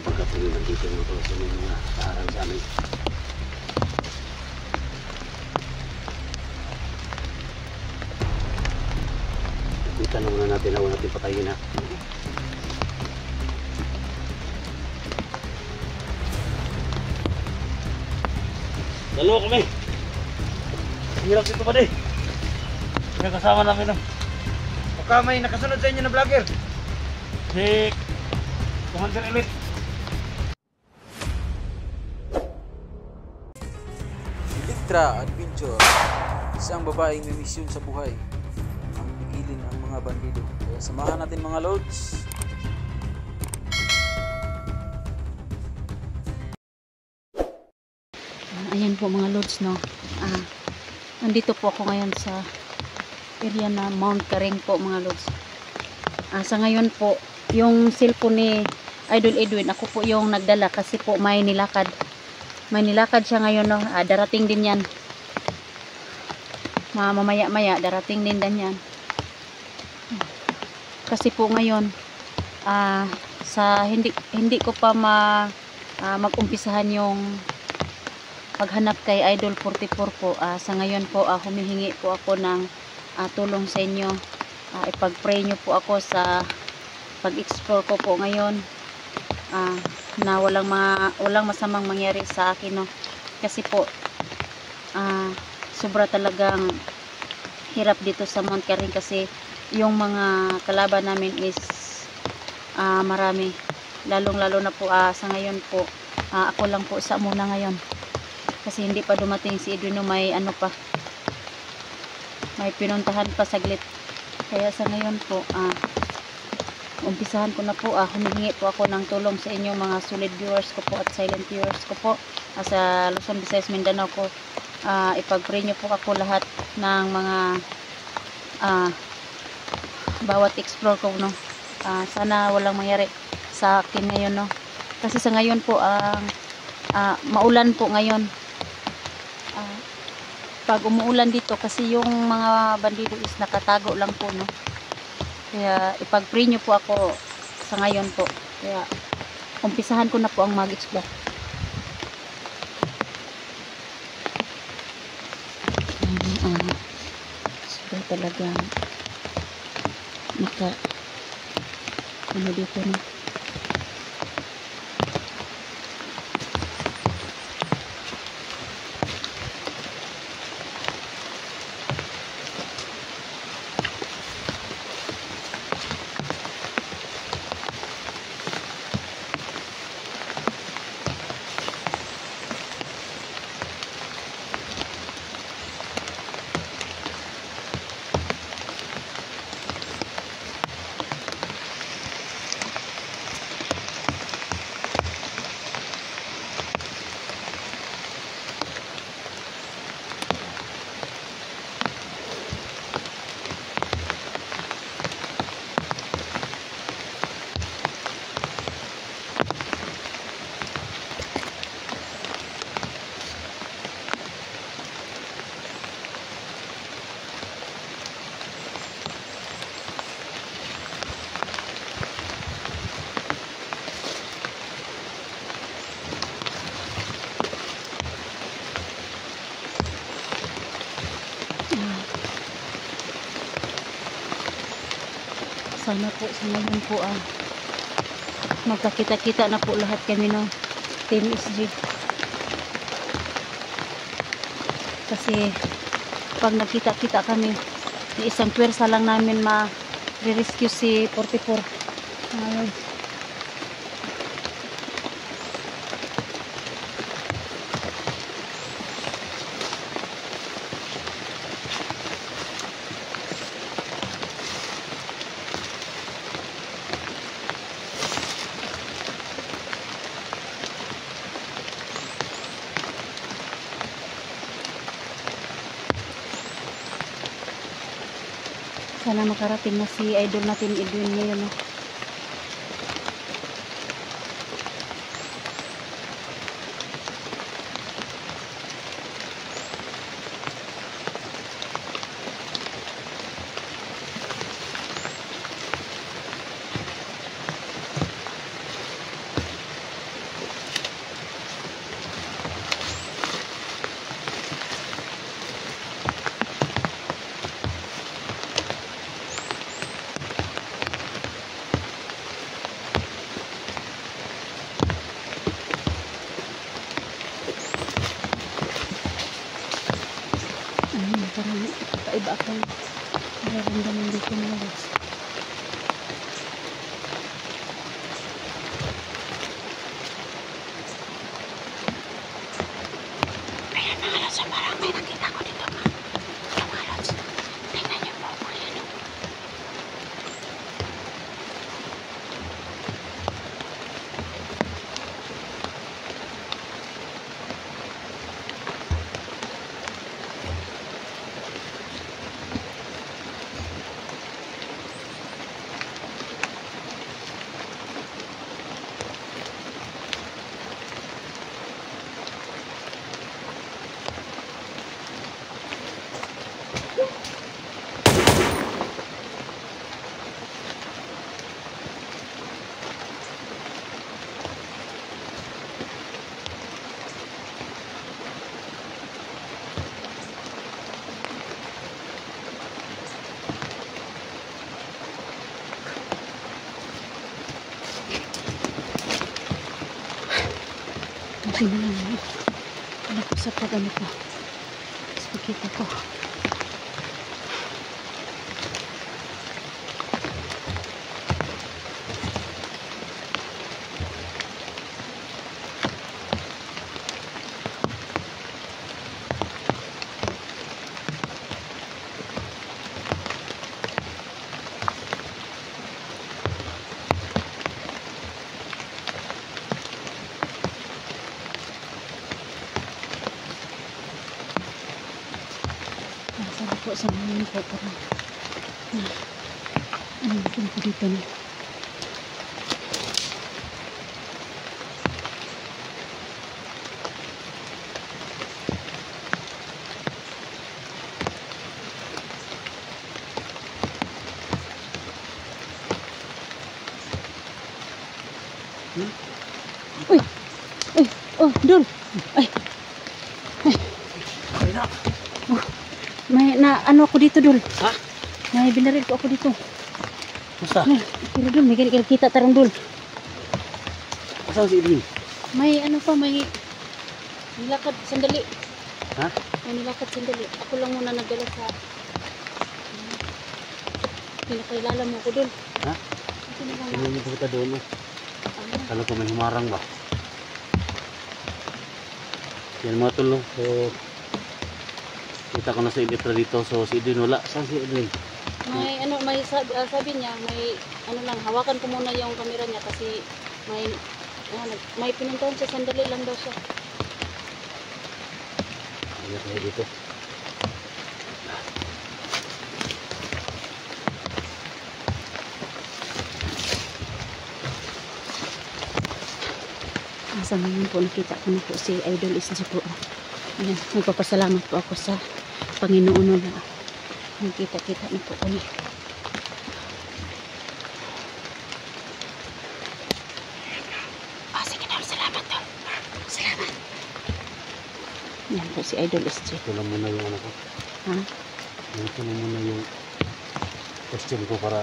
pagkatuloy nandito yung motor sa mga kaharang sa amin. Itanong muna natin, ako natin patayin na. Dalawa kami. Hirap dito pa din. Kasama namin no. Baka may nakasunod sa inyo na vlogger. Si Commander Elite. Electra Adventure. Isang babaeng may misyon sa buhay ang pigilin ang mga bandido. Kaya samahan natin mga lords. Ayan po mga lords, no. Nandito po ako ngayon sa area na Mount Karing po mga lords. Sa ngayon po, yung cellphone ni Idol Edwin, ako po yung nagdala kasi po may nilakad. May nilakad siya ngayon, no. Darating din yan. Mamaya-maya, darating din yan. Kasi po ngayon, hindi ko pa mag-umpisahan yung paghanap kay Idol 44 po. Sa ngayon po, humihingi po ako ng tulong sa inyo. Ipag-pray nyo po ako sa pag-explore ko po ngayon, na walang masamang mangyari sa akin, no. Kasi po sobra talagang hirap dito sa Mount Karing kasi yung mga kalaban namin is marami, lalong-lalo na po sa ngayon po. Ako lang po sa muna ngayon kasi hindi pa dumating si Edwin, no. May may pinuntahan pa saglit. Kaya sa ngayon po, umpisahan ko na po. Humihingi po ako ng tulong sa inyo mga solid viewers ko po at silent viewers ko po sa Luzon, Visayas, Mindanao ko. Ipag-pray nyo po ako lahat ng mga bawat explore ko, no. Sana walang mangyari sa akin ngayon, no. Kasi sa ngayon po, maulan po ngayon. Pag umuulan dito kasi yung mga bandido is nakatago lang po, no. Kaya ipag-pray nyo po ako sa ngayon po. Kaya umpisahan ko na po ang mag-explore. So talaga ano dito, no. Sana po sa ngayon po magkakita-kita na po lahat kami, no, Team SG. Kasi pag nagkita-kita kami, isang pwersa lang namin ma-rescue si 44. Ngayon sana makarating na si Idol natin Edwin ngayon, no. Parang kakaiba akong nararamdaman dito mga lods. Ayan mga lods, parang may nakita ko dito mga lods. Tingnan niyo po. Ayan o. Okay na lang. Ano ko sa pag-ano ko. Sa pagkita ko. Sabi po sa mga po parang ano ko dito na. Uy! Uy! Oh, Dol! Ay! Oh, may na ano ako dito, Dol. Ha? May binaril ko ako dito. Basta? Pero Dol, may kita tarang, Dol. Saan si Edwin? May ano pa, may nilakad sandali. Ha? May nilakad sandali. Ako lang muna nagdala sa pinakailala mo ko, Dol. Ha? Ito na lang. Ano mo kita doon? Kala ko may humarang ba? Yan mga tulong. So, kita ko na sa editra dito. So, si Edwin wala. Saan si Edwin? May ano, may sabi niya, may ano lang, hawakan ko muna yung camera niya kasi may pinuntahan siya, sandali lang daw siya. Ayan tayo dito. Sa ngayon po nakita ko na po si Idol SG po. Ayan, nagpapasalamat po ako sa Panginoon na nagkita-kita na po kami. Sige na, salamat daw. Salamat. Yan po si Idol SG. Ito lang muna yung ano ko. Ha? Ito lang muna yung question ko para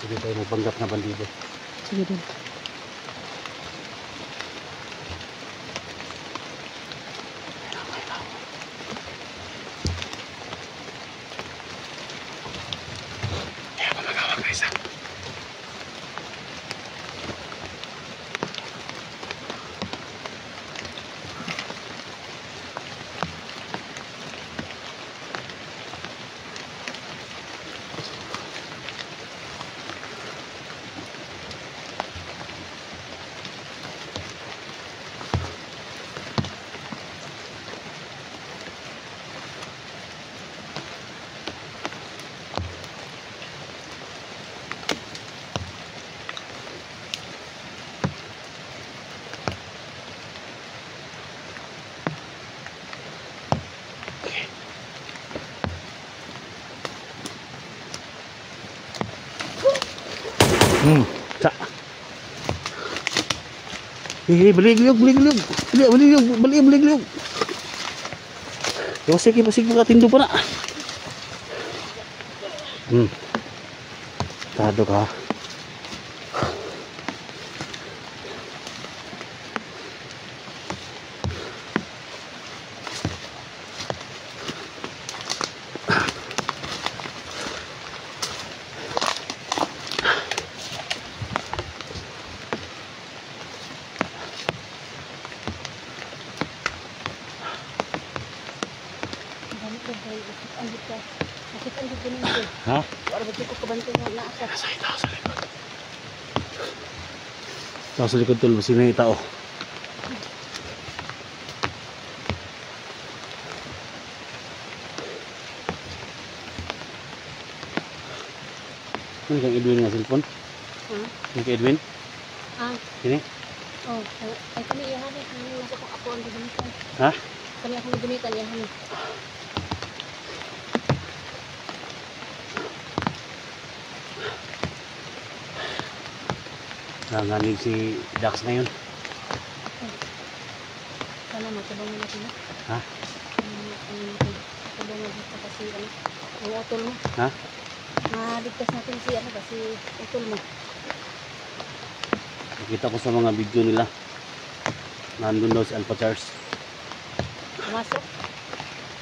hindi tayo magpanggap na bandido. Sige din. Sa. Balik-liog. Balik-liog. Pasig makatindo pa na. Tado ka. Kay nakit ang ka. Nakit ang gid nito. Ha? Wala ba ko kabantay nga naa ka. Sa itaw sa likod. Itaw sa likod tol, sino yung tao? Ano kang Edwin nga cellphone? Ha? Ano kang Edwin? Ah, Sini? oh, ay kani iyan ni kani ako ang gamitan. Ha? Kani ako gamitan iyan ni. Nanganig si Dax ngayon. Sana matulungan natin. Ha? Tulungan dito kasi ano, ang utol mo. Ha? Maligtas natin si ano kasi utol mo. Nakita ko sa mga video nila. Nandun daw si Alpha Charles. Pumasok.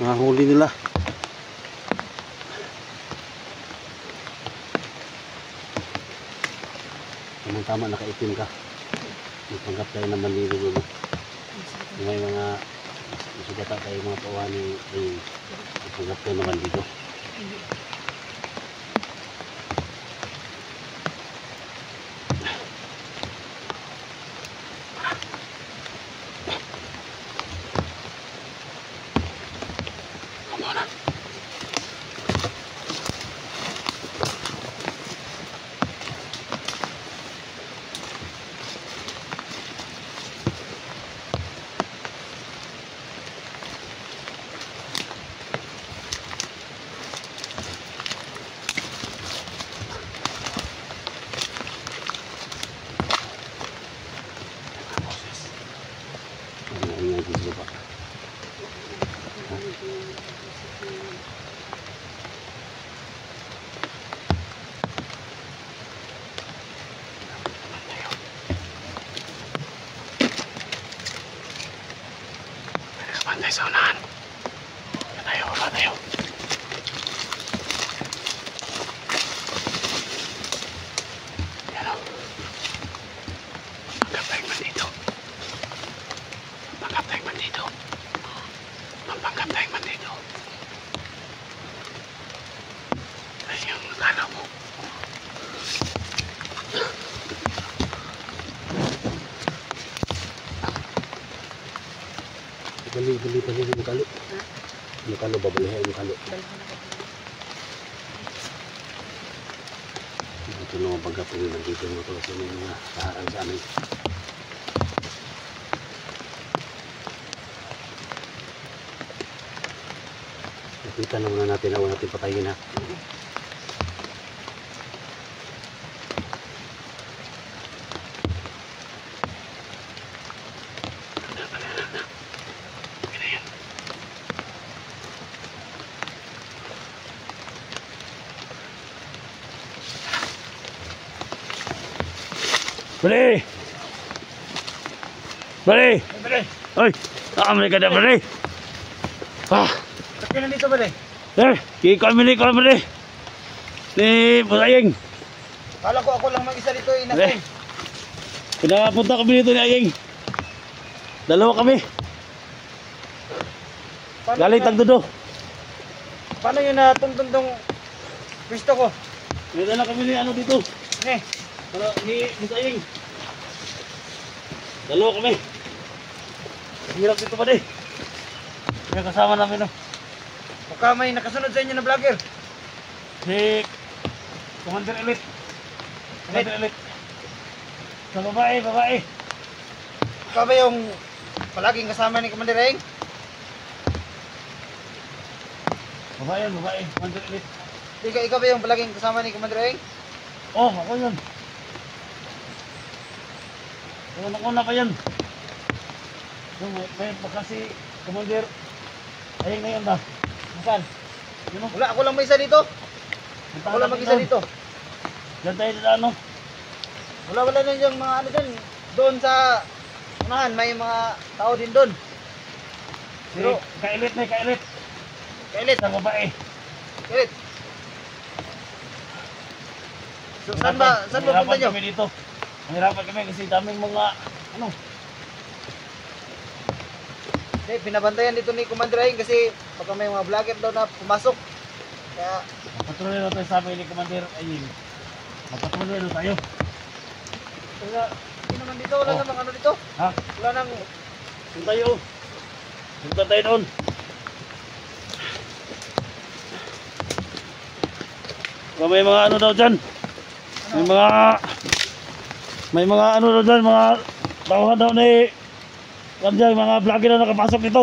Mga huli nila. Tama nakaitim ka. Magpanggap tayo naman dito doon. May mga sugata tayo mga pawani ay magpanggap tayo naman dito. Bantay sa unahan. Baba tayo. Yan o. Magkap tayong mandito. Magkap tayong mandito. Magpanggap tayong mandito. Ay, yung nakalaw mo. Bali yung mukalo. Mukalo, babalihan yung mukalo. Ito na mapagkap rin nandito yung mga tulas yung mga kaharang sa amin. Nakita na muna natin na huwag natin patayin ha. Bali! Bali! Bale, Ay! Nakamali ka na, Bali! Ah! sakyan na dito bale. Kami ni Bali! Ni Pusayeng! Kala ko ako lang mag-isa dito inasay. Pinapunta kami dito ni Ayeng. Dalawa kami. Galing Tagdudo. Paano yun na tungtong pwesto ko? May dala kami ni ano dito. Ne, Para ni Pusayeng. Dalawa kami. Hirap dito pa di. May kasama namin no. baka may nakasunod sa inyo na vlogger. Si Commander Elite. Commander Elite. Sa babae. Baka ba yung palaging kasama ni Commander Eng? Babae. Commander Elite. Ikaw ba yung palaging kasama ni Commander Eng? Oh, ako yun. Unang-una pa yan. May baka si Commander Ayeng na yun ba? Nasaan? Yun o. Wala, ako lang may isa dito. Ako lang mag-isa dito. Diyan tayo sa ano? Wala na yung mga ano dyan. Doon sa unahan, may mga tao din doon. Pero, kailit. Kailit, Sa babae. kailit. So, saan ba punta nyo? Kami dito. Mahirapan kami kasi daming mga ano. Hindi, pinabantayan dito ni Commander Aing kasi baka may mga vlogger daw na pumasok. Kaya, Magpatuloy na tayo sa amin ni Commander Aying. Magpatuloy na tayo. wala, hindi naman dito, wala namang ano dito. Ha? Wala nang, Doon tayo. Punta tayo doon. Baka may mga ano daw dyan. May mga ano daw dyan. Mga tauhan daw ni mga vlogger na nakapasok dito.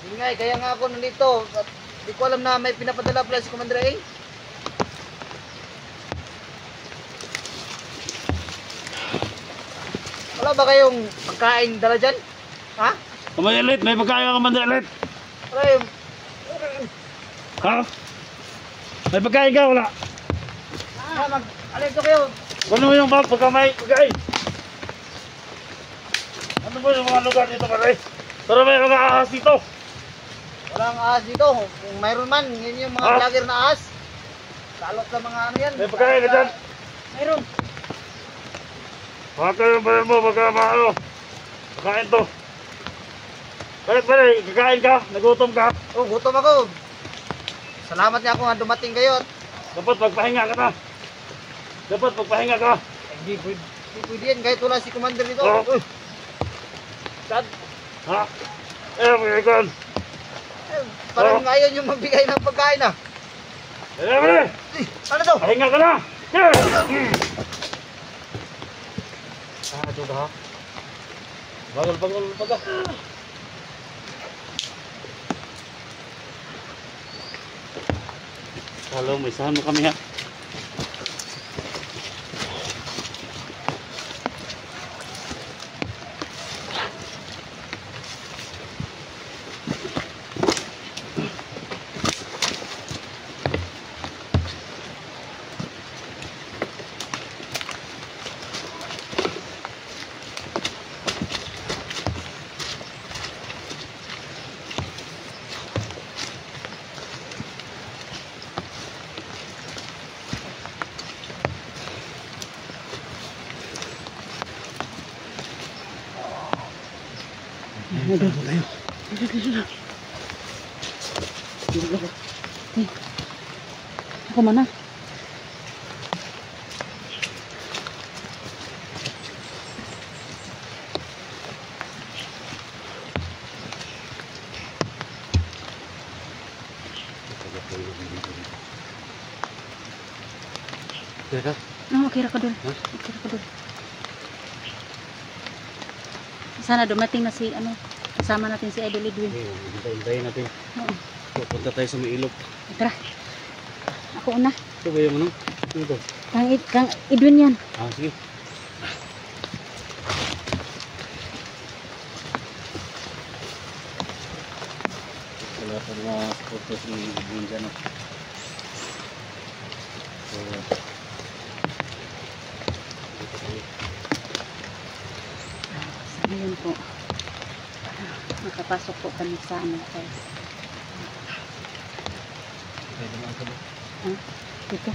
yun nga kaya nga ako nandito. At di ko alam na may pinapadala pala si Commander Aing. Wala ba kayong pagkain dala dyan? Ha? Kamay elite. May pagkain ka Commander elite. Wala yung, Ha? May pagkain ka? Wala. alito kayo. Ano mo yung bag pagka may pagkain? Ano mo yung mga lugar dito pare? Pero may mga ahas dito. Walang ahas dito. Kung mayroon man, yun yung mga Ha? vlogger na ahas. Salot sa mga ano yan. May pagkain ka dyan. Mayroon. Baka yung pare mo pagka maano. Pagkain to. Bakit pare? Kakain ka? Nagutom ka? Oh, gutom ako. Salamat niya ako nga dumating kayo. Dapat magpahinga ka na. Dapat magpahinga ka. Hindi pwede yan kahit wala si Commander dito. Oh. Uy. Dad, Ha? Mga ikon. parang Oh. ngayon yung magbigay ng pagkain ah. Pare! Ano to? Pahinga ka na! Ito ka ha? Bagal baga. Halo, may isahan mo kami ha. Ako mana? Teka. Kira ka dun. Kira ka dun. Sana dumating na si kasama natin si Idol Edwin. Hintayin natin. Oo. Pupunta tayo sa may ilog. Tara. Ako una. Ito ba yung ano? Ano ito? Kang Edwin yan. Ah, sige. Wala pa mga photos ni Edwin dyan. So, Sa ngayon po. Nakapasok po kami sa tayo. pwede naman ito. Dito.